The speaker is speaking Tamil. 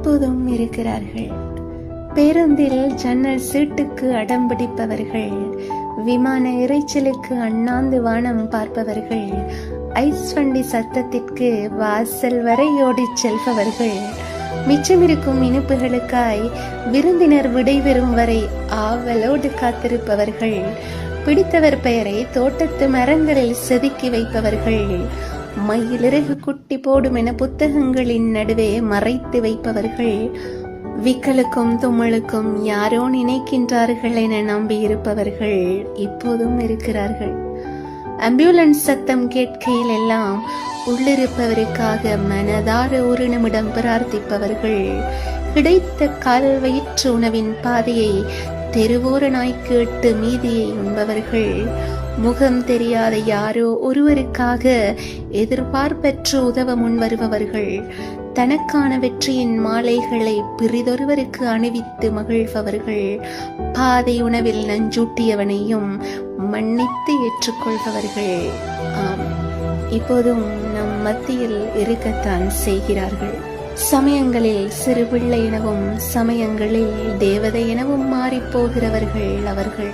இப்போதும் இருக்கிறார்கள். பேருந்தில் ஜன்னல் சீட்டுக்கு அடம் பிடிப்பவர்கள், விமான இறைச்சலுக்கு அண்ணாந்து வானம் பார்ப்பவர்கள், ஐஸ் வண்டி சத்தத்திற்கு வாசல் வரை ஓடிச் செல்பவர்கள், மிச்சமிருக்கும் இனிப்புகளுக்காய் விருந்தினர் விடைபெறும் வரை ஆவலோடு காத்திருப்பவர்கள், பிடித்தவர் பெயரை தோட்டத்து மரங்களில் செதுக்கி வைப்பவர்கள், மயிலிறகு குட்டி போடும் என புத்தகங்களின் நடுவே மறைத்து வைப்பவர்கள், விக்கலுக்கும் தும்மலுக்கும் யாரோ நினைக்கின்றார்கள் என நம்பியிருப்பவர்கள் இப்போதும் இருக்கிறார்கள். ஆம்புலன்ஸ் சத்தம் கேட்கையில் எல்லாம் உள்ளிருப்பவருக்காக மனதார ஒரு நிமிடம் பிரார்த்திப்பவர்கள், கிடைத்த கால் வயிற்று உணவின் பாதையை தெருவோர நாய்க்கு எட்டு மீதியை உண்பவர்கள், முகம் தெரியாத யாரோ ஒருவருக்காக எதிர்பார்ப்பற்று உதவ முன்வருபவர்கள், தனக்கான வெற்றியின் மாலைகளை பிறிதொருவருக்கு அணிவித்து மகிழ்பவர்கள், பாதை உணவில் நஞ்சூட்டியவனையும் மன்னித்து ஏற்றுக்கொள்பவர்கள். ஆம், இப்போதும் நம் மத்தியில் இருக்கத்தான் செய்கிறார்கள். சமயங்களில் சிறு பிள்ளை எனவும் சமயங்களில் தேவதை எனவும் மாறிப்போகிறவர்கள் அவர்கள்.